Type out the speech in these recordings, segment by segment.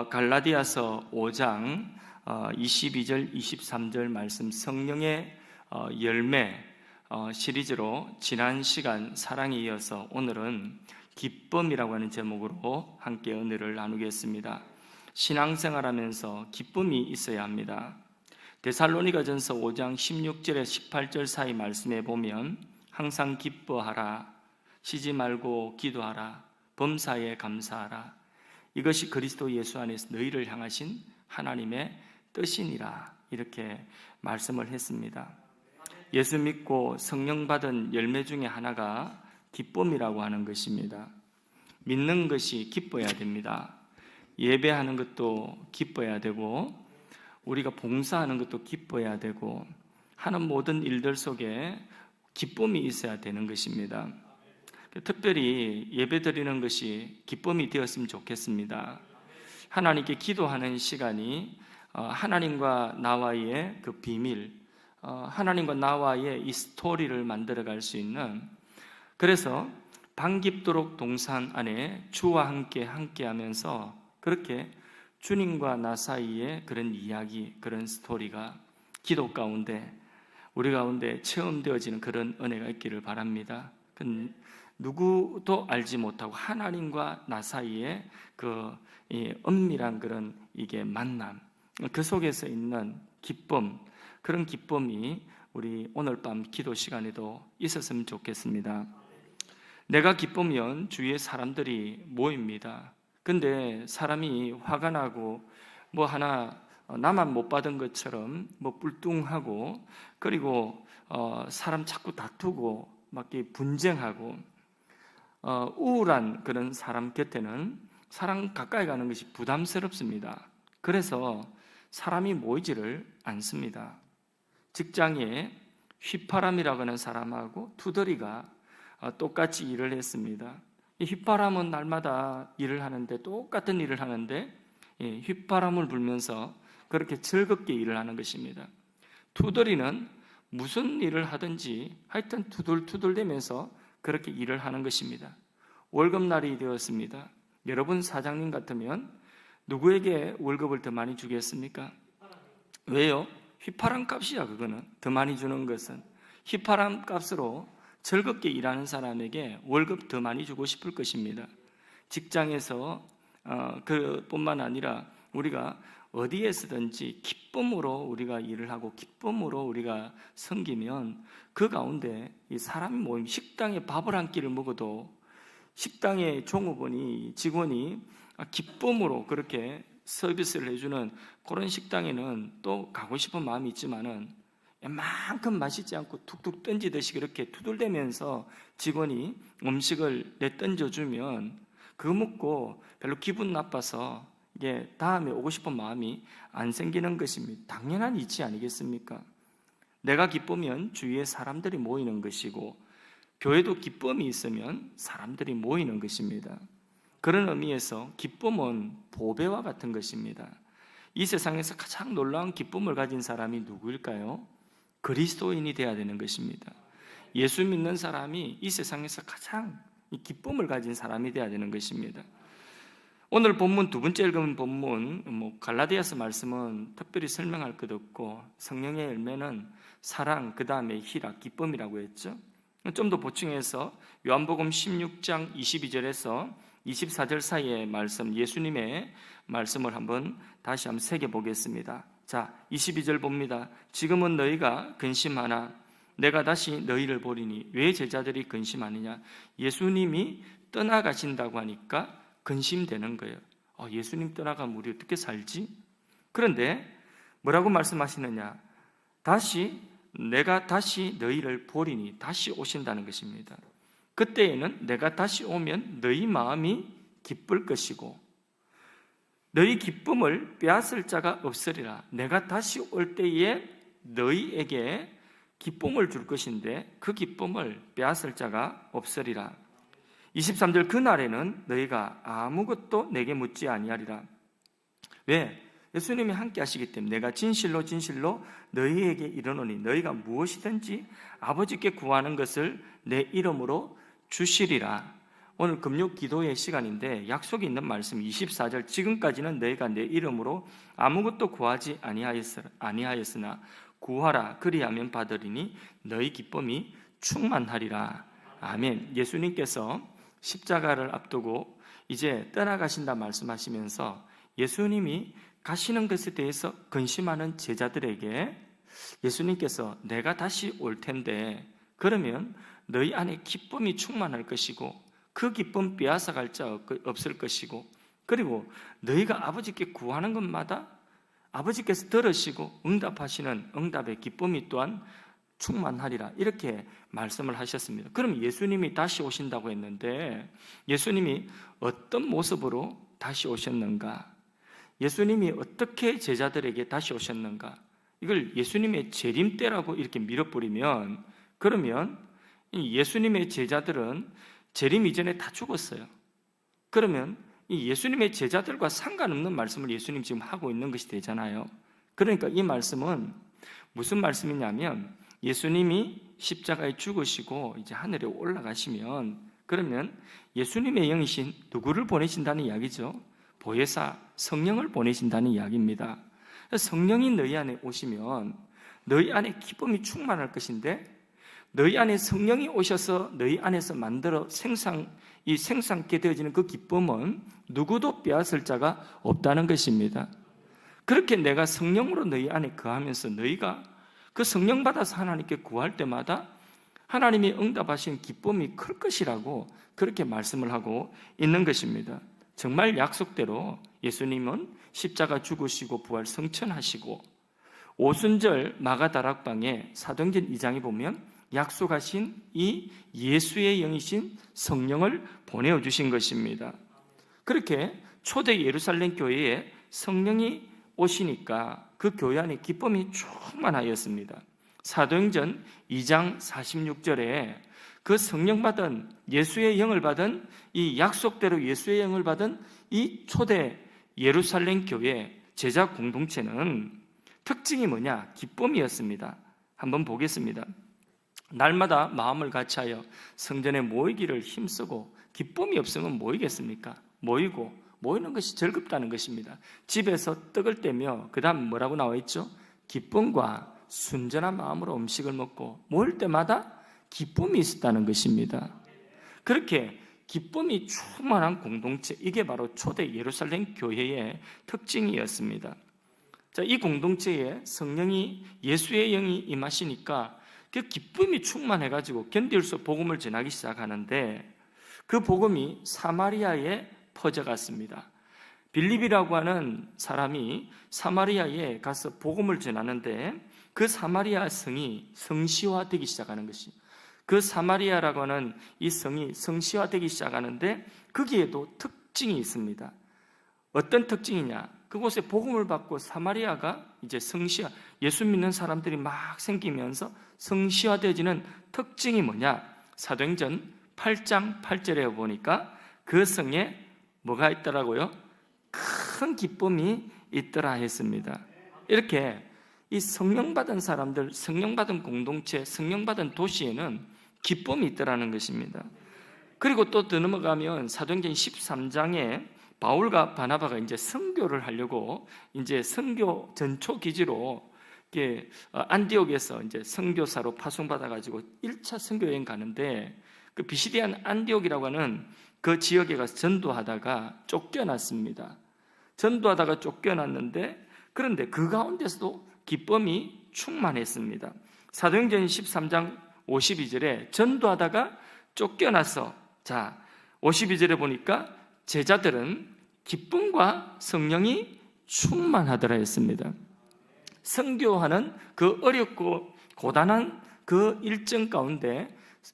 갈라디아서 5장 22절 23절 말씀, 성령의 열매 시리즈로 지난 시간 사랑에 이어서 오늘은 기쁨이라고 하는 제목으로 함께 은혜를 나누겠습니다. 신앙생활하면서 기쁨이 있어야 합니다. 데살로니가전서 5장 16절에 18절 사이 말씀에 보면 항상 기뻐하라, 쉬지 말고 기도하라, 범사에 감사하라, 이것이 그리스도 예수 안에서 너희를 향하신 하나님의 뜻이니라, 이렇게 말씀을 했습니다. 예수 믿고 성령 받은 열매 중에 하나가 기쁨이라고 하는 것입니다. 믿는 것이 기뻐야 됩니다. 예배하는 것도 기뻐야 되고, 우리가 봉사하는 것도 기뻐야 되고, 하는 모든 일들 속에 기쁨이 있어야 되는 것입니다. 특별히 예배 드리는 것이 기쁨이 되었으면 좋겠습니다. 하나님께 기도하는 시간이 하나님과 나와의 그 비밀, 하나님과 나와의 이 스토리를 만들어갈 수 있는, 그래서 반깁도록 동산 안에 주와 함께하면서 그렇게 주님과 나 사이의 그런 이야기, 그런 스토리가 기도 가운데, 우리 가운데 체험되어지는 그런 은혜가 있기를 바랍니다. 누구도 알지 못하고 하나님과 나 사이에 그 은밀한 그런 이게 만남, 그 속에서 있는 기쁨, 그런 기쁨이 우리 오늘 밤 기도 시간에도 있었으면 좋겠습니다. 내가 기쁘면 주위에 사람들이 모입니다. 근데 사람이 화가 나고 뭐 하나 나만 못 받은 것처럼 뭐 뿔뚱하고, 그리고 사람 자꾸 다투고 막 분쟁하고 우울한 그런 사람 곁에는 사람 가까이 가는 것이 부담스럽습니다. 그래서 사람이 모이지를 않습니다. 직장에 휘파람이라고 하는 사람하고 투덜이가 똑같이 일을 했습니다. 이 휘파람은 날마다 일을 하는데, 똑같은 일을 하는데 휘파람을 불면서 그렇게 즐겁게 일을 하는 것입니다. 투덜이는 무슨 일을 하든지 하여튼 투덜투덜대면서 그렇게 일을 하는 것입니다. 월급날이 되었습니다. 여러분 사장님 같으면 누구에게 월급을 더 많이 주겠습니까? 왜요? 휘파람 값이야. 그거는 더 많이 주는 것은 휘파람 값으로 즐겁게 일하는 사람에게 월급 더 많이 주고 싶을 것입니다. 직장에서 그뿐만 아니라 우리가 어디에서든지 기쁨으로 우리가 일을 하고 기쁨으로 우리가 섬기면 그 가운데 이 사람이 모이면, 식당에 밥을 한 끼를 먹어도 식당의 종업원이, 직원이 기쁨으로 그렇게 서비스를 해주는 그런 식당에는 또 가고 싶은 마음이 있지만은 웬만큼 맛있지 않고 툭툭 던지듯이 그렇게 투덜대면서 직원이 음식을 내던져주면 그거 먹고 별로 기분 나빠서 이게 다음에 오고 싶은 마음이 안 생기는 것입니다. 당연한 이치 아니겠습니까? 내가 기쁘면 주위에 사람들이 모이는 것이고, 교회도 기쁨이 있으면 사람들이 모이는 것입니다. 그런 의미에서 기쁨은 보배와 같은 것입니다. 이 세상에서 가장 놀라운 기쁨을 가진 사람이 누구일까요? 그리스도인이 되어야 되는 것입니다. 예수 믿는 사람이 이 세상에서 가장 기쁨을 가진 사람이 되어야 되는 것입니다. 오늘 본문, 두 번째 읽은 본문, 갈라디아서 말씀은 특별히 설명할 것 없고, 성령의 열매는 사랑, 그 다음에 희락, 기쁨이라고 했죠. 좀 더 보충해서 요한복음 16장 22절에서 24절 사이의 말씀, 예수님의 말씀을 다시 한번 새겨보겠습니다. 자, 22절 봅니다. 지금은 너희가 근심하나 내가 다시 너희를 보리니 왜 제자들이 근심하느냐? 예수님이 떠나가신다고 하니까 근심되는 거예요. 예수님 떠나가면 우리 어떻게 살지? 그런데 뭐라고 말씀하시느냐? 내가 다시 너희를 보리니, 다시 오신다는 것입니다. 그때에는 내가 다시 오면 너희 마음이 기쁠 것이고 너희 기쁨을 빼앗을 자가 없으리라. 내가 다시 올 때에 너희에게 기쁨을 줄 것인데 그 기쁨을 빼앗을 자가 없으리라. 23절, 그날에는 너희가 아무것도 내게 묻지 아니하리라. 왜? 예수님이 함께 하시기 때문에. 내가 진실로 진실로 너희에게 이르노니 너희가 무엇이든지 아버지께 구하는 것을 내 이름으로 주시리라. 오늘 금요 기도의 시간인데 약속이 있는 말씀 24절, 지금까지는 너희가 내 이름으로 아무것도 구하지 아니하였으나 구하라 그리하면 받으리니 너희 기쁨이 충만하리라. 아멘. 예수님께서 십자가를 앞두고 이제 떠나가신다 말씀하시면서 예수님이 가시는 것에 대해서 근심하는 제자들에게 예수님께서 내가 다시 올 텐데 그러면 너희 안에 기쁨이 충만할 것이고 그 기쁨 빼앗아갈 자 없을 것이고, 그리고 너희가 아버지께 구하는 것마다 아버지께서 들으시고 응답하시는 응답의 기쁨이 또한 충만하리라, 이렇게 말씀을 하셨습니다. 그럼 예수님이 다시 오신다고 했는데 예수님이 어떤 모습으로 다시 오셨는가? 예수님이 어떻게 제자들에게 다시 오셨는가? 이걸 예수님의 재림 때라고 이렇게 밀어버리면, 그러면 이 예수님의 제자들은 재림 이전에 다 죽었어요. 그러면 이 예수님의 제자들과 상관없는 말씀을 예수님 지금 하고 있는 것이 되잖아요. 그러니까 이 말씀은 무슨 말씀이냐면, 예수님이 십자가에 죽으시고 이제 하늘에 올라가시면 그러면 예수님의 영이신 누구를 보내신다는 이야기죠? 보혜사 성령을 보내신다는 이야기입니다. 성령이 너희 안에 오시면 너희 안에 기쁨이 충만할 것인데, 너희 안에 성령이 오셔서 너희 안에서 만들어 생산케 되어지는 그 기쁨은 누구도 빼앗을 자가 없다는 것입니다. 그렇게 내가 성령으로 너희 안에 거하면서 너희가 그 성령 받아서 하나님께 구할 때마다 하나님이 응답하신 기쁨이 클 것이라고 그렇게 말씀을 하고 있는 것입니다. 정말 약속대로 예수님은 십자가 죽으시고 부활 성천하시고 오순절 마가다락방에 사도행전 2장에 보면 약속하신 이 예수의 영이신 성령을 보내어 주신 것입니다. 그렇게 초대 예루살렘 교회에 성령이 오시니까 그 교회 안에 기쁨이 충만하였습니다. 사도행전 2장 46절에 그 성령 받은 예수의 영을 받은 이 약속대로 예수의 영을 받은 이 초대 예루살렘 교회 제자 공동체는 특징이 뭐냐? 기쁨이었습니다. 한번 보겠습니다. 날마다 마음을 같이하여 성전에 모이기를 힘쓰고, 기쁨이 없으면 모이겠습니까? 모이는 것이 즐겁다는 것입니다. 집에서 떡을 떼며 그 다음 뭐라고 나와 있죠? 기쁨과 순전한 마음으로 음식을 먹고 모일 때마다 기쁨이 있었다는 것입니다. 그렇게 기쁨이 충만한 공동체, 이게 바로 초대 예루살렘 교회의 특징이었습니다. 자, 이 공동체에 성령이 예수의 영이 임하시니까 그 기쁨이 충만해가지고 견딜 수 없이 복음을 전하기 시작하는데, 그 복음이 사마리아에 퍼져갔습니다. 빌립이라고 하는 사람이 사마리아에 가서 복음을 전하는데 그 사마리아 성이 성시화되기 시작하는 것이, 그 사마리아라고 하는 이 성이 성시화되기 시작하는데 거기에도 특징이 있습니다. 어떤 특징이냐? 그곳에 복음을 받고 사마리아가 이제 성시화, 예수 믿는 사람들이 막 생기면서 성시화되어지는 특징이 뭐냐? 사도행전 8장 8절에 보니까 그 성에 뭐가 있더라고요? 큰 기쁨이 있더라 했습니다. 이렇게 이 성령 받은 사람들, 성령 받은 공동체, 성령 받은 도시에는 기쁨이 있더라는 것입니다. 그리고 또 더 넘어가면 사도행전 13장에 바울과 바나바가 이제 선교를 하려고 이제 선교 전초 기지로 안디옥에서 이제 선교사로 파송받아 가지고 1차 선교 여행 가는데, 그 비시디안 안디옥이라고 하는 그 지역에 가서 전도하다가 쫓겨났습니다. 전도하다가 쫓겨났는데, 그런데 그 가운데서도 기쁨이 충만했습니다. 사도행전 13장 52절에 전도하다가 쫓겨나서, 자 52절에 보니까 제자들은 기쁨과 성령이 충만하더라 했습니다. 선교하는 그 어렵고 고단한 그 일정 가운데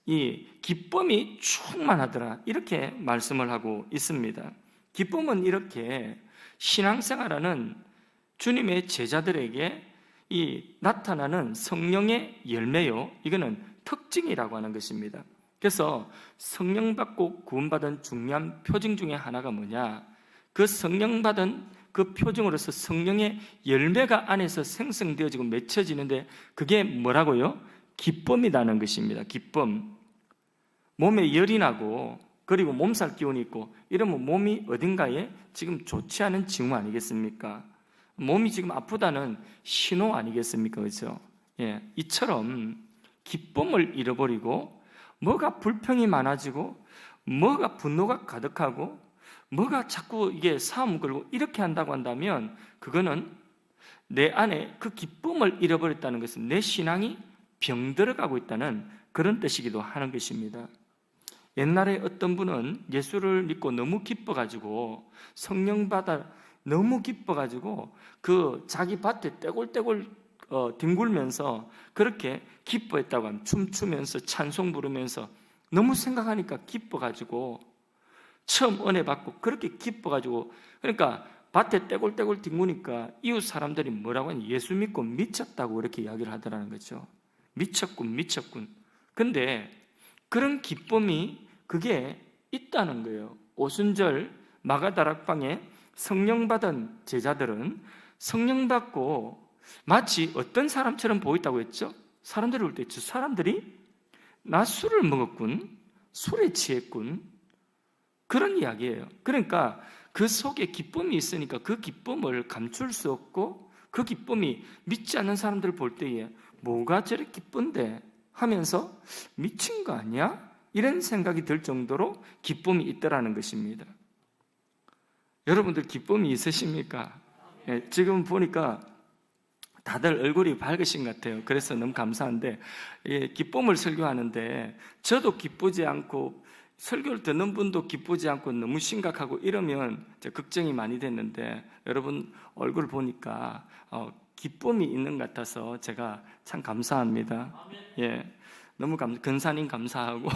이 기쁨이 충만하더라, 이렇게 말씀을 하고 있습니다. 기쁨은 이렇게 신앙생활하는 주님의 제자들에게 이 나타나는 성령의 열매요, 이거는 특징이라고 하는 것입니다. 그래서 성령 받고 구원받은 중요한 표징 중에 하나가 뭐냐? 그 성령 받은 그 표징으로서 성령의 열매가 안에서 생성되어지고 맺혀지는데 그게 뭐라고요? 기쁨이라는 것입니다. 기쁨. 몸에 열이 나고 그리고 몸살 기운이 있고 이러면 몸이 어딘가에 지금 좋지 않은 징후 아니겠습니까? 몸이 지금 아프다는 신호 아니겠습니까? 그렇죠? 예, 이처럼 기쁨을 잃어버리고 뭐가 불평이 많아지고 뭐가 분노가 가득하고 뭐가 자꾸 이게 싸움 걸고 이렇게 한다고 한다면 그거는 내 안에 그 기쁨을 잃어버렸다는 것은 내 신앙이 병들어가고 있다는 그런 뜻이기도 하는 것입니다. 옛날에 어떤 분은 예수를 믿고 너무 기뻐가지고 성령 받아 너무 기뻐가지고 그 자기 밭에 떼굴떼굴 뒹굴면서 그렇게 기뻐했다고 합니다. 춤추면서 찬송 부르면서 너무 생각하니까 기뻐가지고 처음 은혜 받고 그렇게 기뻐가지고 그러니까 밭에 떼굴떼굴 뒹구니까 이웃 사람들이 뭐라고 하냐 예수 믿고 미쳤다고 이렇게 이야기를 하더라는 거죠. 미쳤군. 근데 그런 기쁨이 그게 있다는 거예요. 오순절 마가다락방에 성령 받은 제자들은 성령 받고 마치 어떤 사람처럼 보였다고 했죠? 사람들이 올 때 저 사람들이 나 술을 먹었군, 술에 취했군 그런 이야기예요. 그러니까 그 속에 기쁨이 있으니까 그 기쁨을 감출 수 없고 그 기쁨이 믿지 않는 사람들을 볼 때에 뭐가 저래 기쁜데 하면서 미친 거 아니야? 이런 생각이 들 정도로 기쁨이 있더라는 것입니다. 여러분들 기쁨이 있으십니까? 예, 지금 보니까 다들 얼굴이 밝으신 것 같아요. 그래서 너무 감사한데 기쁨을 설교하는데 저도 기쁘지 않고 설교를 듣는 분도 기쁘지 않고 너무 심각하고 이러면 걱정이 많이 됐는데 여러분 얼굴 보니까 기쁨이 있는 것 같아서 제가 참 감사합니다. 예, 너무 근사님 감사하고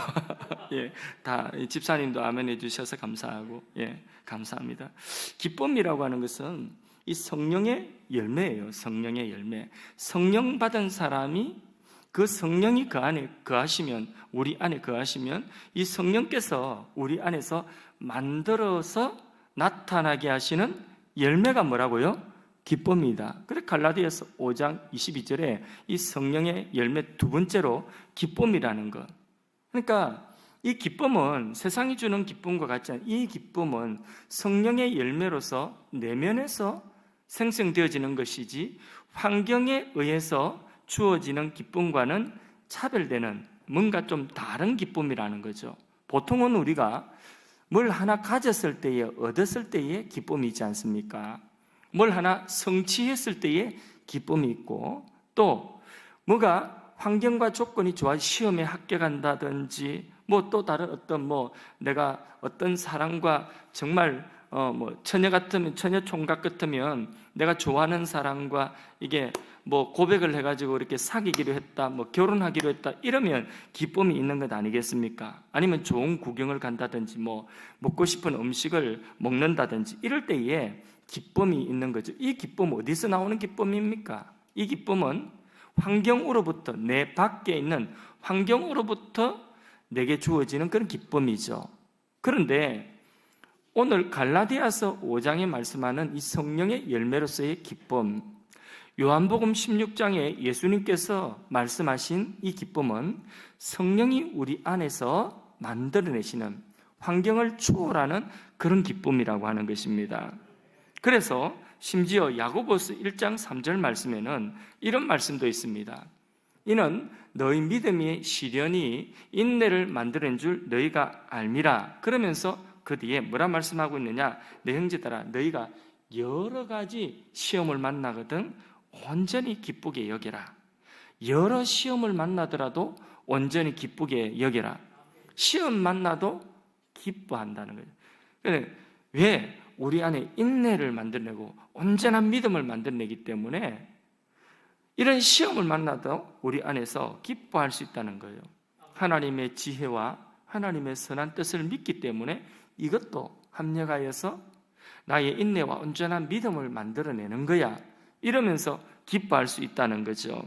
예, 다 집사님도 아멘 해주셔서 감사하고 예, 감사합니다. 기쁨이라고 하는 것은 이 성령의 열매예요. 성령의 열매. 성령 받은 사람이 그 성령이 그 안에 거하시면 우리 안에 거하시면 이 성령께서 우리 안에서 만들어서 나타나게 하시는 열매가 뭐라고요? 기쁨이다. 그래 갈라디아서 5장 22절에 이 성령의 열매 두 번째로 기쁨이라는 것. 그러니까 이 기쁨은 세상이 주는 기쁨과 같지 않은 이 기쁨은 성령의 열매로서 내면에서 생성되어지는 것이지 환경에 의해서 주어지는 기쁨과는 차별되는 뭔가 좀 다른 기쁨이라는 거죠. 보통은 우리가 뭘 하나 가졌을 때에 얻었을 때에 기쁨이 있지 않습니까? 뭘 하나 성취했을 때에 기쁨이 있고 또 뭐가 환경과 조건이 좋아 시험에 합격한다든지 뭐 또 다른 어떤 내가 어떤 사람과 정말 처녀 같으면 처녀 총각 같으면 내가 좋아하는 사람과 이게 고백을 해가지고 이렇게 사귀기로 했다, 결혼하기로 했다 이러면 기쁨이 있는 것 아니겠습니까? 아니면 좋은 구경을 간다든지 먹고 싶은 음식을 먹는다든지 이럴 때에 기쁨이 있는 거죠. 이 기쁨은 어디서 나오는 기쁨입니까? 이 기쁨은 환경으로부터 내 밖에 있는 환경으로부터 내게 주어지는 그런 기쁨이죠. 그런데 오늘 갈라디아서 5장에 말씀하는 이 성령의 열매로서의 기쁨, 요한복음 16장에 예수님께서 말씀하신 이 기쁨은 성령이 우리 안에서 만들어내시는 환경을 초월하는 그런 기쁨이라고 하는 것입니다. 그래서 심지어 야고보서 1장 3절 말씀에는 이런 말씀도 있습니다. 이는 너희 믿음의 시련이 인내를 만드는 줄 너희가 알미라. 그러면서 그 뒤에 뭐라 말씀하고 있느냐? 내 형제들아 너희가 여러 가지 시험을 만나거든 온전히 기쁘게 여겨라. 여러 시험을 만나더라도 온전히 기쁘게 여겨라. 시험 만나도 기뻐한다는 거예요. 왜? 우리 안에 인내를 만들어내고 온전한 믿음을 만들어내기 때문에 이런 시험을 만나도 우리 안에서 기뻐할 수 있다는 거예요. 하나님의 지혜와 하나님의 선한 뜻을 믿기 때문에 이것도 합력하여서 나의 인내와 온전한 믿음을 만들어내는 거야. 이러면서 기뻐할 수 있다는 거죠.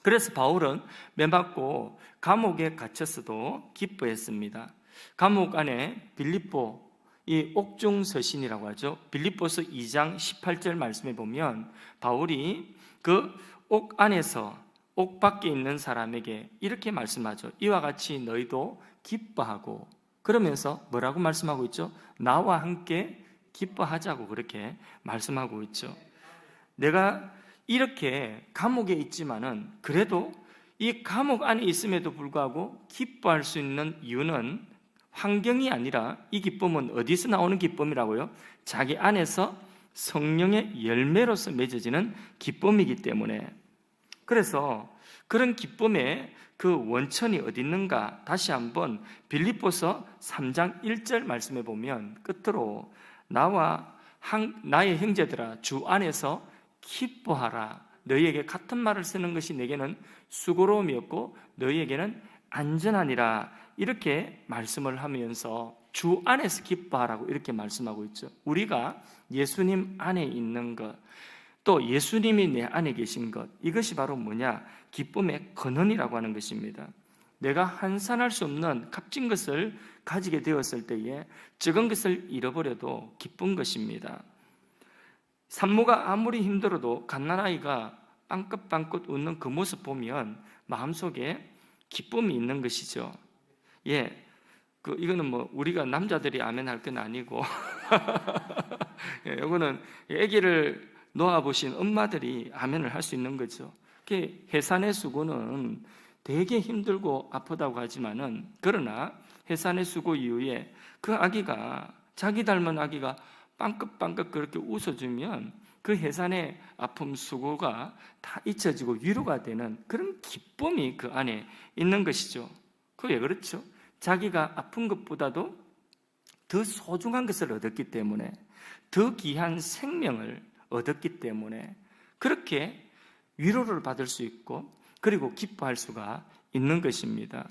그래서 바울은 매맞고 감옥에 갇혔어도 기뻐했습니다. 감옥 안에 빌립보, 이 옥중서신이라고 하죠. 빌립보서 2장 18절 말씀에 보면 바울이 그 옥 안에서 옥 밖에 있는 사람에게 이렇게 말씀하죠. 이와 같이 너희도 기뻐하고 그러면서 뭐라고 말씀하고 있죠? 나와 함께 기뻐하자고 그렇게 말씀하고 있죠. 내가 이렇게 감옥에 있지만은 그래도 이 감옥 안에 있음에도 불구하고 기뻐할 수 있는 이유는 환경이 아니라 이 기쁨은 어디서 나오는 기쁨이라고요? 자기 안에서 성령의 열매로서 맺어지는 기쁨이기 때문에, 그래서 그런 기쁨의 그 원천이 어디 있는가? 다시 한번 빌립보서 3장 1절 말씀해 보면 끝으로 나의 형제들아 주 안에서 기뻐하라. 너희에게 같은 말을 쓰는 것이 내게는 수고로움이었고 너희에게는 안전하니라. 이렇게 말씀을 하면서 주 안에서 기뻐하라고 이렇게 말씀하고 있죠. 우리가 예수님 안에 있는 것, 또 예수님이 내 안에 계신 것, 이것이 바로 뭐냐? 기쁨의 근원이라고 하는 것입니다. 내가 한산할 수 없는 값진 것을 가지게 되었을 때에 적은 것을 잃어버려도 기쁜 것입니다. 산모가 아무리 힘들어도 갓난아이가 빵긋빵긋 웃는 그 모습 보면 마음속에 기쁨이 있는 것이죠. 예, 이거는 뭐 우리가 남자들이 아멘 할 건 아니고 예, 이거는 아기를 놓아보신 엄마들이 아멘을 할 수 있는 거죠. 해산의 수고는 되게 힘들고 아프다고 하지만은, 그러나 해산의 수고 이후에 그 아기가, 자기 닮은 아기가 빵긋빵긋 그렇게 웃어주면 그 해산의 아픔 수고가 다 잊혀지고 위로가 되는 그런 기쁨이 그 안에 있는 것이죠. 그게 왜 그렇죠? 자기가 아픈 것보다도 더 소중한 것을 얻었기 때문에, 더 귀한 생명을 얻었기 때문에 그렇게 위로를 받을 수 있고 그리고 기뻐할 수가 있는 것입니다.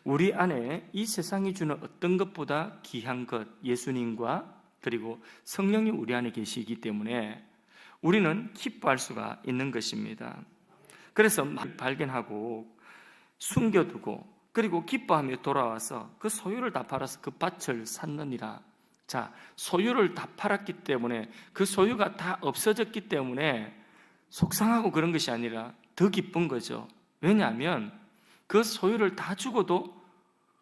우리 안에 이 세상이 주는 어떤 것보다 귀한 것, 예수님과 그리고 성령이 우리 안에 계시기 때문에 우리는 기뻐할 수가 있는 것입니다. 그래서 발견하고 숨겨두고 그리고 기뻐하며 돌아와서 그 소유를 다 팔아서 그 밭을 샀느니라. 자, 소유를 다 팔았기 때문에, 그 소유가 다 없어졌기 때문에 속상하고 그런 것이 아니라 더 기쁜 거죠. 왜냐하면 그 소유를 다 주고도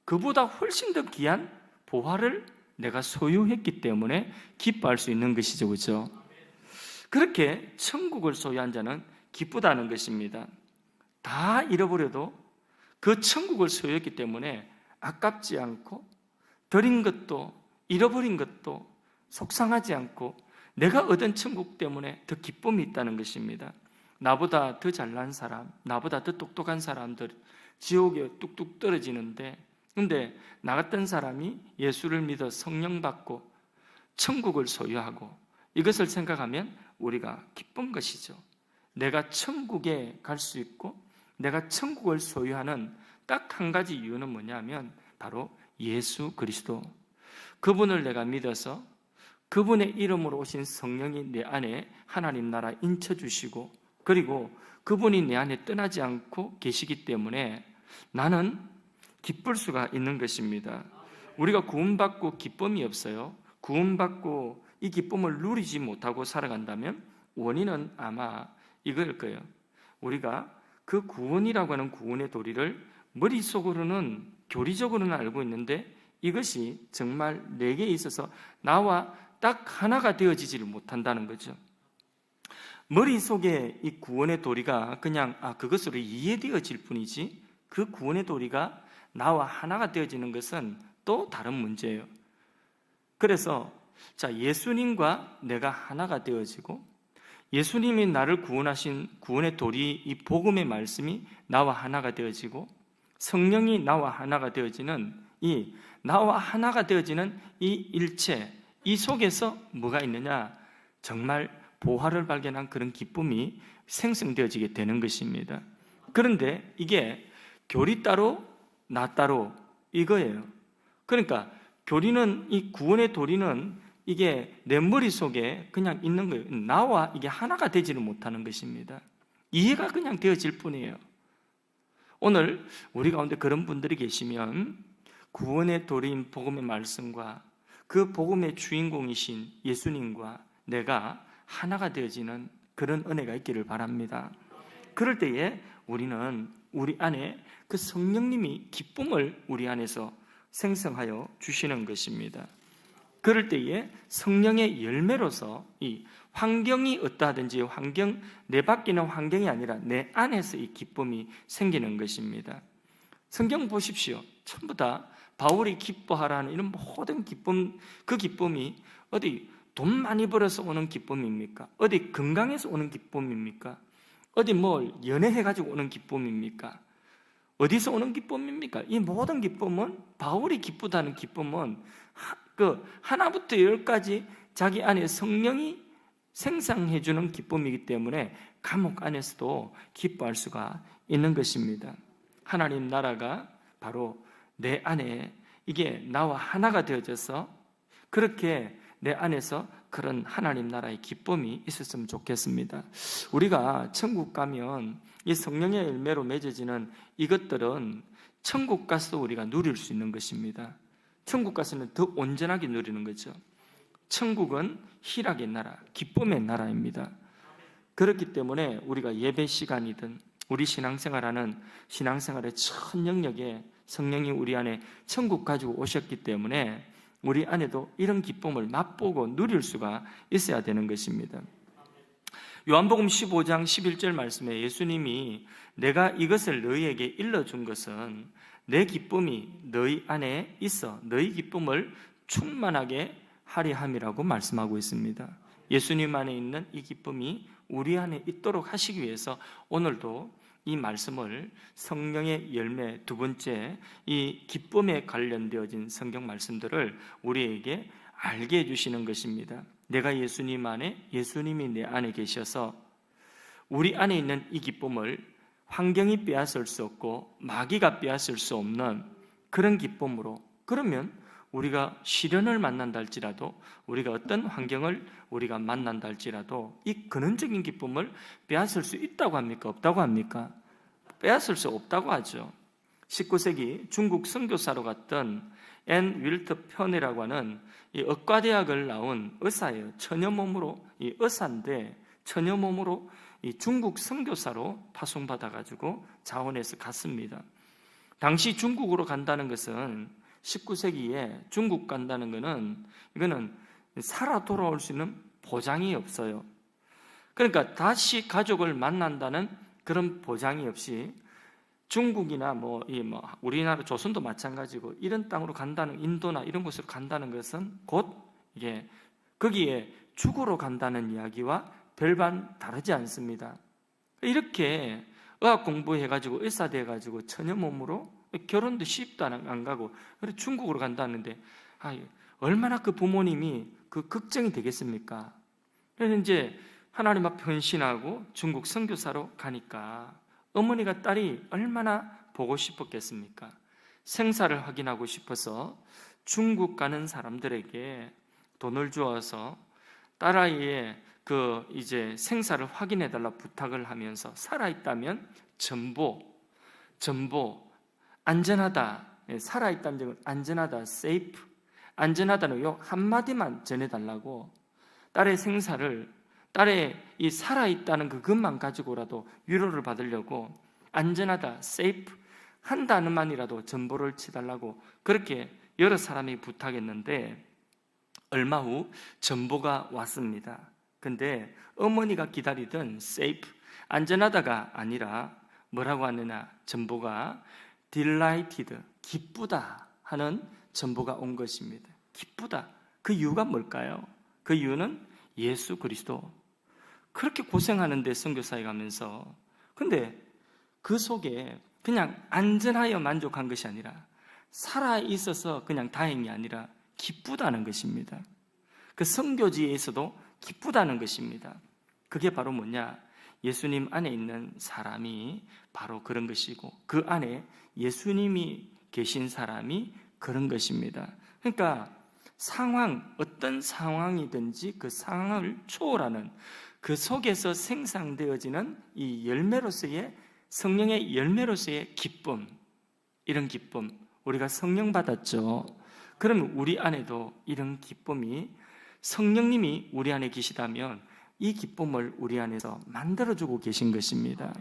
그보다 훨씬 더 귀한 보화를 내가 소유했기 때문에 기뻐할 수 있는 것이죠. 그렇죠? 그렇게 천국을 소유한 자는 기쁘다는 것입니다. 다 잃어버려도 그 천국을 소유했기 때문에 아깝지 않고 드린 것도 잃어버린 것도 속상하지 않고 내가 얻은 천국 때문에 더 기쁨이 있다는 것입니다. 나보다 더 잘난 사람, 나보다 더 똑똑한 사람들 지옥에 뚝뚝 떨어지는데, 근데 나 같은 사람이 예수를 믿어 성령 받고 천국을 소유하고 이것을 생각하면 우리가 기쁜 것이죠. 내가 천국에 갈 수 있고 내가 천국을 소유하는 딱 한 가지 이유는 뭐냐면 바로 예수 그리스도, 그분을 내가 믿어서 그분의 이름으로 오신 성령이 내 안에 하나님 나라 인쳐주시고 그리고 그분이 내 안에 떠나지 않고 계시기 때문에 나는 기쁠 수가 있는 것입니다. 우리가 구원받고 기쁨이 없어요. 구원받고 이 기쁨을 누리지 못하고 살아간다면 원인은 아마 이거일 거예요. 우리가 그 구원이라고 하는 구원의 도리를 머릿속으로는 교리적으로는 알고 있는데 이것이 정말 내게 있어서 나와 딱 하나가 되어지지를 못한다는 거죠. 머릿속에 이 구원의 도리가 그냥 그것으로 이해되어질 뿐이지 그 구원의 도리가 나와 하나가 되어지는 것은 또 다른 문제예요. 그래서 예수님과 내가 하나가 되어지고 예수님이 나를 구원하신 구원의 도리, 이 복음의 말씀이 나와 하나가 되어지고 성령이 나와 하나가 되어지는 이 나와 하나가 되어지는 이 일체, 이 속에서 뭐가 있느냐? 정말 보화를 발견한 그런 기쁨이 생성되어지게 되는 것입니다. 그런데 이게 교리 따로 나 따로 이거예요. 그러니까 교리는, 이 구원의 도리는 이게 내 머릿속에 그냥 있는 거예요. 나와 이게 하나가 되지를 못하는 것입니다. 이해가 그냥 되어질 뿐이에요. 오늘 우리 가운데 그런 분들이 계시면 구원의 도리인 복음의 말씀과 그 복음의 주인공이신 예수님과 내가 하나가 되어지는 그런 은혜가 있기를 바랍니다. 그럴 때에 우리는 우리 안에 그 성령님이 기쁨을 우리 안에서 생성하여 주시는 것입니다. 그럴 때에 성령의 열매로서 이 환경이 어떠하든지 내 밖에는 환경이 아니라 내 안에서 이 기쁨이 생기는 것입니다. 성경 보십시오. 전부 다 바울이 기뻐하라는 이런 모든 기쁨, 그 기쁨이 어디 돈 많이 벌어서 오는 기쁨입니까? 어디 건강해서 오는 기쁨입니까? 어디 뭘 연애해가지고 오는 기쁨입니까? 어디서 오는 기쁨입니까? 이 모든 기쁨은, 바울이 기쁘다는 기쁨은 하나부터 열까지 자기 안에 성령이 생성해주는 기쁨이기 때문에 감옥 안에서도 기뻐할 수가 있는 것입니다. 하나님 나라가 바로 내 안에 이게 나와 하나가 되어져서 그렇게 내 안에서 그런 하나님 나라의 기쁨이 있었으면 좋겠습니다. 우리가 천국 가면 이 성령의 열매로 맺어지는 이것들은 천국 가서 우리가 누릴 수 있는 것입니다. 천국 가서는 더 온전하게 누리는 거죠. 천국은 희락의 나라, 기쁨의 나라입니다. 그렇기 때문에 우리가 예배 시간이든 우리 신앙생활하는 신앙생활의 첫 영역에 성령이 우리 안에 천국 가지고 오셨기 때문에 우리 안에도 이런 기쁨을 맛보고 누릴 수가 있어야 되는 것입니다. 요한복음 15장 11절 말씀에 예수님이 내가 이것을 너희에게 일러준 것은 내 기쁨이 너희 안에 있어 너희 기쁨을 충만하게 하리 함이라고 말씀하고 있습니다. 예수님 안에 있는 이 기쁨이 우리 안에 있도록 하시기 위해서 오늘도 이 말씀을 성령의 열매 두 번째 이 기쁨에 관련되어진 성경 말씀들을 우리에게 알게 해주시는 것입니다. 내가 예수님 안에, 예수님이 내 안에 계셔서 우리 안에 있는 이 기쁨을 환경이 빼앗을 수 없고 마귀가 빼앗을 수 없는 그런 기쁨으로, 그러면 우리가 시련을 만난다 할지라도, 우리가 어떤 환경을 우리가 만난다 할지라도 이 근원적인 기쁨을 빼앗을 수 있다고 합니까? 없다고 합니까? 빼앗을 수 없다고 하죠. 19세기 중국 선교사로 갔던 앤 윌터 편이라고 하는 이 의과대학을 나온 의사예요. 천여 몸으로, 이 의사인데 천여 몸으로 이 중국 선교사로 파송받아가지고 자원해서 갔습니다. 당시 중국으로 간다는 것은 19세기에 중국 간다는 것은 이거는 살아 돌아올 수 있는 보장이 없어요. 그러니까 다시 가족을 만난다는 그런 보장이 없이 중국이나 우리나라 조선도 마찬가지고 이런 땅으로 간다는, 인도나 이런 곳으로 간다는 것은 곧 이게 거기에 죽으러 간다는 이야기와 별반 다르지 않습니다. 이렇게 의학 공부해가지고 의사 돼가지고 천여 몸으로 결혼도 시집도 안 가고 그래 중국으로 간다는데 얼마나 그 부모님이 그 걱정이 되겠습니까? 그래서 이제 하나님 앞에 헌신하고 중국 선교사로 가니까 어머니가 딸이 얼마나 보고 싶었겠습니까? 생사를 확인하고 싶어서 중국 가는 사람들에게 돈을 주어서 딸아이의 그 이제 생사를 확인해 달라 부탁을 하면서 살아있다면 전보 안전하다, 살아있다는 점은 안전하다, safe, 안전하다는 요 한마디만 전해달라고 딸의 생사를, 딸의 이 살아있다는 그것만 가지고라도 위로를 받으려고 안전하다, safe 한 단어만이라도 전보를 치달라고 그렇게 여러 사람이 부탁했는데 얼마 후 전보가 왔습니다. 근데 어머니가 기다리던 safe, 안전하다가 아니라 뭐라고 하느냐, 전보가 delighted, 기쁘다 하는 전보가 온 것입니다. 기쁘다. 그 이유가 뭘까요? 그 이유는 예수 그리스도. 그렇게 고생하는데 선교사에 가면서, 근데 그 속에 그냥 안전하여 만족한 것이 아니라 살아있어서 그냥 다행이 아니라 기쁘다는 것입니다. 그 선교지에서도 기쁘다는 것입니다. 그게 바로 뭐냐? 예수님 안에 있는 사람이 바로 그런 것이고 그 안에 예수님이 계신 사람이 그런 것입니다. 그러니까 어떤 상황이든지 그 상황을 초월하는 그 속에서 생산되어지는 이 열매로서의, 성령의 열매로서의 기쁨, 이런 기쁨, 우리가 성령 받았죠. 그러면 우리 안에도 이런 기쁨이, 성령님이 우리 안에 계시다면 이 기쁨을 우리 안에서 만들어주고 계신 것입니다.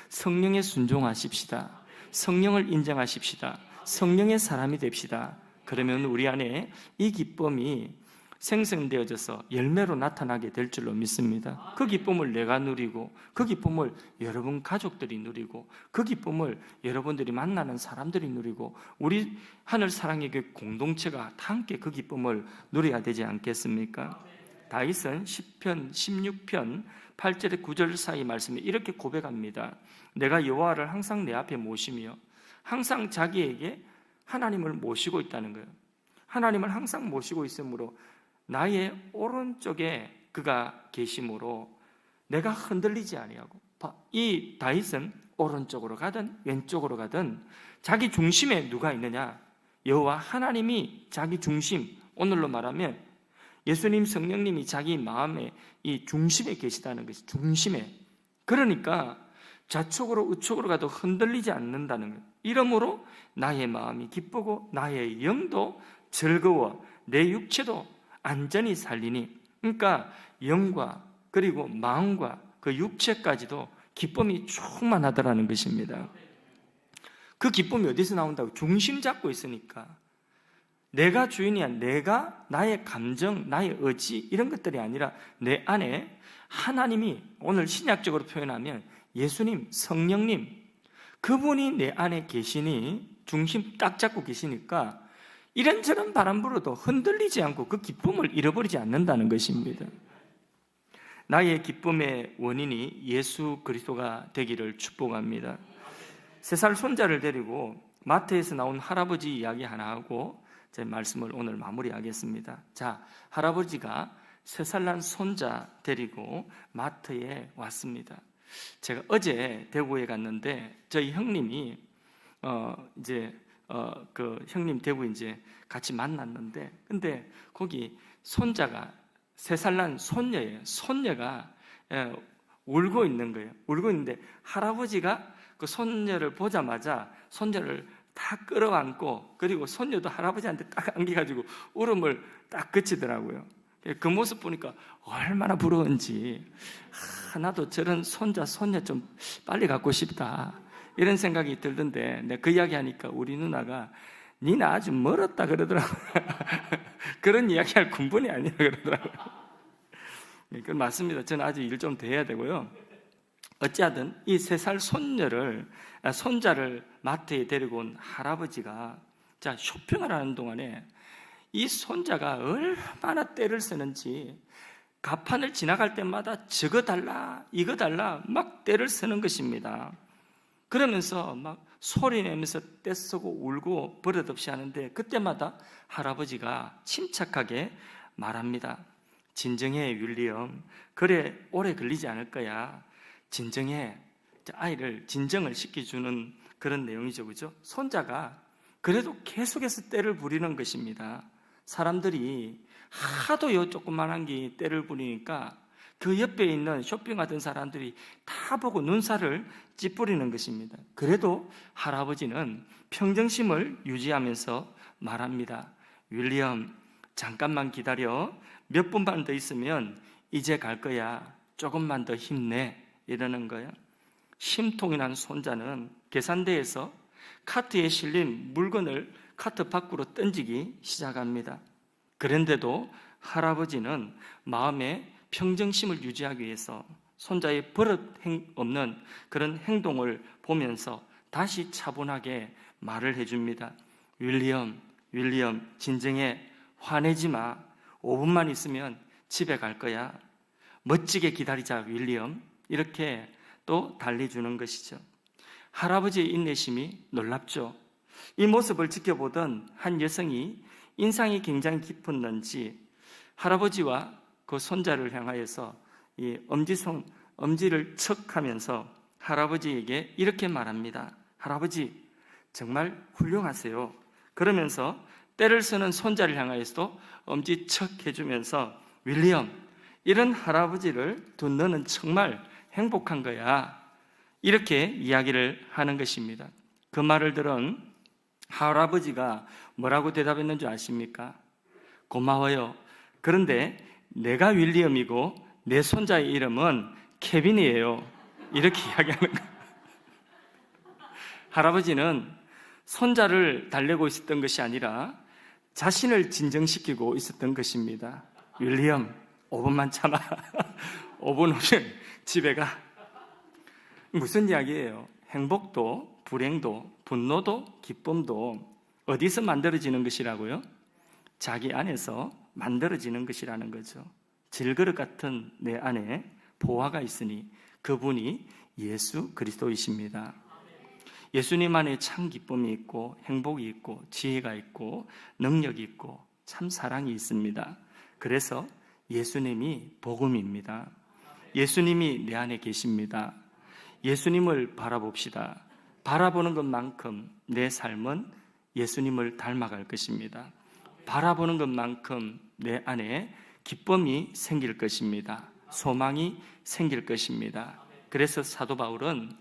성령에 순종하십시다. 성령을 인정하십시다. 성령의 사람이 됩시다. 그러면 우리 안에 이 기쁨이 생성되어져서 열매로 나타나게 될 줄로 믿습니다. 그 기쁨을 내가 누리고, 그 기쁨을 여러분 가족들이 누리고, 그 기쁨을 여러분들이 만나는 사람들이 누리고, 우리 하늘 사랑의 그 공동체가 다 함께 그 기쁨을 누려야 되지 않겠습니까? 다윗은 시편 16편 8절에 9절 사이 말씀에 이렇게 고백합니다. 내가 여호와를 항상 내 앞에 모시며, 항상 자기에게 하나님을 모시고 있다는 거예요. 하나님을 항상 모시고 있으므로 나의 오른쪽에 그가 계심으로 내가 흔들리지 아니하고, 이 다윗은 오른쪽으로 가든 왼쪽으로 가든 자기 중심에 누가 있느냐? 여호와 하나님이 자기 중심, 오늘로 말하면 예수님 성령님이 자기 마음의 이 중심에 계시다는 것이 중심에. 그러니까 좌측으로 우측으로 가도 흔들리지 않는다는 것. 이러므로 나의 마음이 기쁘고 나의 영도 즐거워 내 육체도 안전히 살리니. 그러니까 영과 그리고 마음과 그 육체까지도 기쁨이 충만하더라는 것입니다. 그 기쁨이 어디서 나온다고? 중심 잡고 있으니까. 내가 주인이야. 내가 나의 감정, 나의 의지 이런 것들이 아니라 내 안에 하나님이, 오늘 신약적으로 표현하면 예수님, 성령님, 그분이 내 안에 계시니 중심 딱 잡고 계시니까 이런저런 바람 불어도 흔들리지 않고 그 기쁨을 잃어버리지 않는다는 것입니다. 나의 기쁨의 원인이 예수 그리스도가 되기를 축복합니다. 3살 손자를 데리고 마트에서 나온 할아버지 이야기 하나 하고 제 말씀을 오늘 마무리하겠습니다. 자, 할아버지가 3살 난 손자 데리고 마트에 왔습니다. 제가 어제 대구에 갔는데 저희 형님이 그 형님 대구 이제 같이 만났는데, 근데 거기 손자가 3살 난 손녀예요. 손녀가 울고 있는 거예요. 울고 있는데 할아버지가 그 손녀를 보자마자 손녀를 다 끌어안고, 그리고 손녀도 할아버지한테 딱 안겨가지고 울음을 딱 그치더라고요. 그 모습 보니까 얼마나 부러운지, 나도 저런 손자 손녀 좀 빨리 갖고 싶다 이런 생각이 들던데, 내가 그 이야기 하니까 우리 누나가 니는 아주 멀었다 그러더라고요. 그런 이야기할 군분이 아니라 그러더라고요. 그건 맞습니다. 저는 아직 일 좀 더 해야 되고요. 어찌하든 이 3살 손자를 마트에 데리고 온 할아버지가 자 쇼핑을 하는 동안에 이 손자가 얼마나 떼를 쓰는지, 가판을 지나갈 때마다 저거 달라 이거 달라 막 떼를 쓰는 것입니다. 그러면서 막 소리 내면서 떼쓰고 울고 버릇없이 하는데, 그때마다 할아버지가 침착하게 말합니다. 진정해 윌리엄, 그래 오래 걸리지 않을 거야. 진정해. 아이를 진정을 시켜주는 그런 내용이죠, 그죠? 손자가 그래도 계속해서 떼를 부리는 것입니다. 사람들이 하도 요 조그만한 게 떼를 부리니까 그 옆에 있는 쇼핑하던 사람들이 다 보고 눈살을 찌푸리는 것입니다. 그래도 할아버지는 평정심을 유지하면서 말합니다. 윌리엄, 잠깐만 기다려. 몇 분만 더 있으면 이제 갈 거야. 조금만 더 힘내. 이러는 거예요. 심통이 난 손자는 계산대에서 카트에 실린 물건을 카트 밖으로 던지기 시작합니다. 그런데도 할아버지는 마음의 평정심을 유지하기 위해서 손자의 버릇 없는 그런 행동을 보면서 다시 차분하게 말을 해줍니다. 윌리엄, 진정해. 화내지 마. 5분만 있으면 집에 갈 거야. 멋지게 기다리자, 윌리엄. 이렇게 또 달래주는 것이죠. 할아버지의 인내심이 놀랍죠. 이 모습을 지켜보던 한 여성이 인상이 굉장히 깊었는지 할아버지와 그 손자를 향하여서 이 엄지를 척하면서 할아버지에게 이렇게 말합니다. 할아버지, 정말 훌륭하세요. 그러면서 때를 쓰는 손자를 향하여서도 엄지척 해주면서 윌리엄, 이런 할아버지를 둔 너는 정말 행복한 거야. 이렇게 이야기를 하는 것입니다. 그 말을 들은 할아버지가 뭐라고 대답했는 줄 아십니까? 고마워요. 그런데 내가 윌리엄이고 내 손자의 이름은 케빈이에요. 이렇게 이야기하는 거예요. 할아버지는 손자를 달래고 있었던 것이 아니라 자신을 진정시키고 있었던 것입니다. 윌리엄, 5분만 참아. 5분 후면 집에 가. 무슨 이야기예요? 행복도 불행도 분노도 기쁨도 어디서 만들어지는 것이라고요? 자기 안에서 만들어지는 것이라는 거죠. 질그릇 같은 내 안에 보화가 있으니 그분이 예수 그리스도이십니다. 예수님 안에 참 기쁨이 있고 행복이 있고 지혜가 있고 능력이 있고 참 사랑이 있습니다. 그래서 예수님이 복음입니다. 예수님이 내 안에 계십니다. 예수님을 바라봅시다. 바라보는 것만큼 내 삶은 예수님을 닮아갈 것입니다. 바라보는 것만큼 내 안에 기쁨이 생길 것입니다. 소망이 생길 것입니다. 그래서 사도 바울은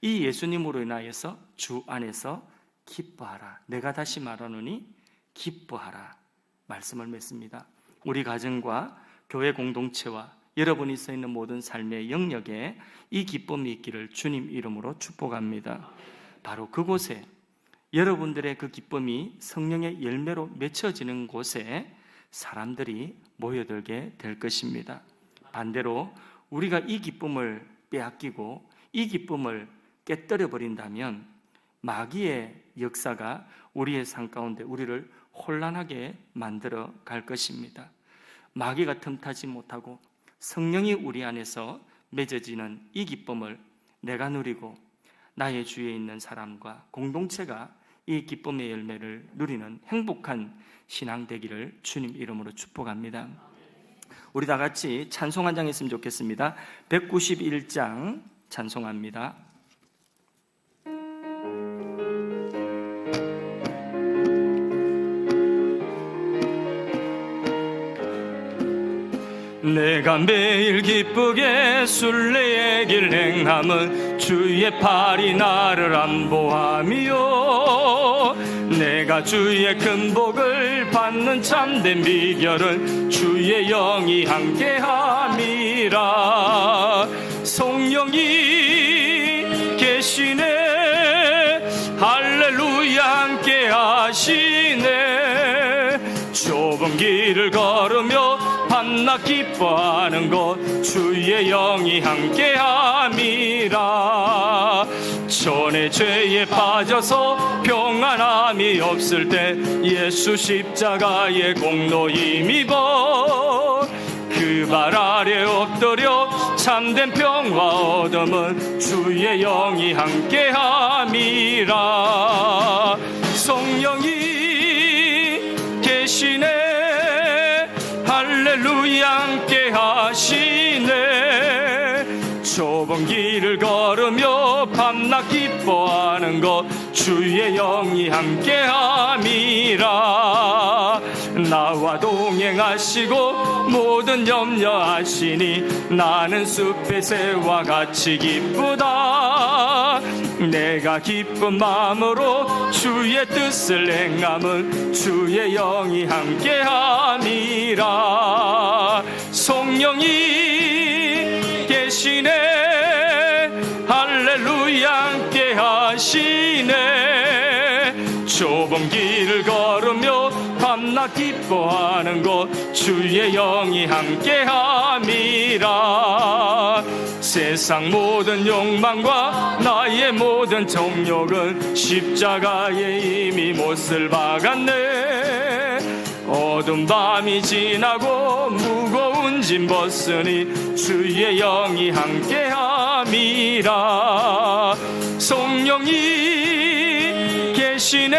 이 예수님으로 인하여서 주 안에서 기뻐하라. 내가 다시 말하노니 기뻐하라. 말씀을 맺습니다. 우리 가정과 교회 공동체와 여러분이 서 있는 모든 삶의 영역에 이 기쁨이 있기를 주님 이름으로 축복합니다. 바로 그곳에 여러분들의 그 기쁨이 성령의 열매로 맺혀지는 곳에 사람들이 모여들게 될 것입니다. 반대로 우리가 이 기쁨을 빼앗기고 이 기쁨을 깨뜨려 버린다면 마귀의 역사가 우리의 삶 가운데 우리를 혼란하게 만들어 갈 것입니다. 마귀가 틈타지 못하고 성령이 우리 안에서 맺어지는 이 기쁨을 내가 누리고 나의 주위에 있는 사람과 공동체가 이 기쁨의 열매를 누리는 행복한 신앙 되기를 주님 이름으로 축복합니다. 우리 다 같이 찬송 한 장 했으면 좋겠습니다. 191장 찬송합니다. 내가 매일 기쁘게 순례의 길 행함은 주의 팔이 나를 안보함이요 내가 주의 큰 복을 받는 참된 비결은 주의 영이 함께함이라 성령이 계시네 할렐루야 함께하시네 좁은 길을 걸으며 밤낮 기뻐하는 것 주의 영이 함께함이라 전에 죄에 빠져서 평안함이 없을 때 예수 십자가의 공로 힘입어 그 발 아래 엎드려 참된 평화 얻음은 주의 영이 함께함이라 성령이 계시네 할렐루야 함께 하시네 좁은 길을 걸으며 밤낮 기뻐하는 것 주의 영이 함께 함이라 나와 동행하시고 모든 염려하시니 나는 숲의 새와 같이 기쁘다 내가 기쁜 마음으로 주의 뜻을 행함은 주의 영이 함께 함이라 성령이 계시네 할렐루야 함께 하시네 좁은 길을 걸으며 밤낮 기뻐하는 것 주의 영이 함께 함이라 세상 모든 욕망과 나의 모든 정욕은 십자가에 이미 못을 박았네 어두운 밤이 지나고 무거운 짐 벗으니 주의 영이 함께함이라 성령이 계시네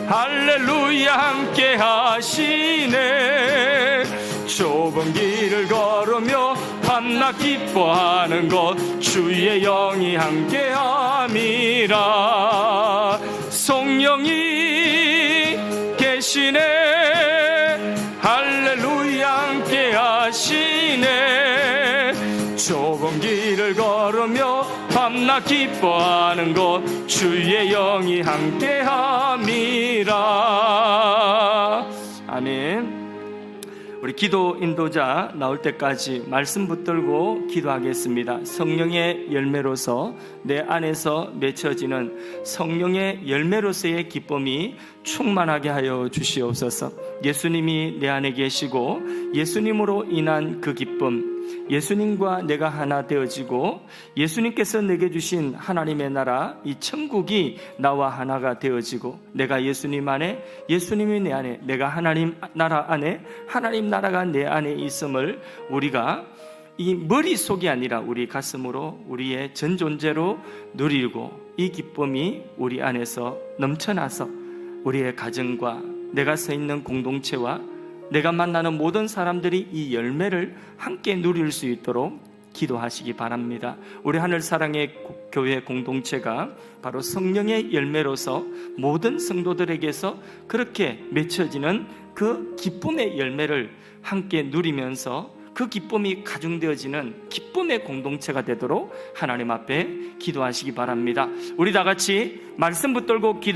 할렐루야 함께하시네 좁은 길을 걸으며 밤낮 기뻐하는 것 주의 영이 함께함이라 성령이 계시네 할렐루야 함께하시네 좁은 길을 걸으며 밤낮 기뻐하는 것 주의 영이 함께함이라 아멘. 우리 기도 인도자 나올 때까지 말씀 붙들고 기도하겠습니다. 성령의 열매로서 내 안에서 맺혀지는 성령의 열매로서의 기쁨이 충만하게 하여 주시옵소서. 예수님이 내 안에 계시고 예수님으로 인한 그 기쁨, 예수님과 내가 하나 되어지고 예수님께서 내게 주신 하나님의 나라, 이 천국이 나와 하나가 되어지고 내가 예수님 안에, 예수님이 내 안에, 내가 하나님 나라 안에, 하나님 나라가 내 안에 있음을 우리가 이 머릿속이 아니라 우리 가슴으로, 우리의 전 존재로 누리고, 이 기쁨이 우리 안에서 넘쳐나서 우리의 가정과 내가 서 있는 공동체와 내가 만나는 모든 사람들이 이 열매를 함께 누릴 수 있도록 기도하시기 바랍니다. 우리 하늘사랑의 교회 공동체가 바로 성령의 열매로서 모든 성도들에게서 그렇게 맺혀지는 그 기쁨의 열매를 함께 누리면서 그 기쁨이 가중되어지는 기쁨의 공동체가 되도록 하나님 앞에 기도하시기 바랍니다. 우리 다 같이 말씀 붙들고 기도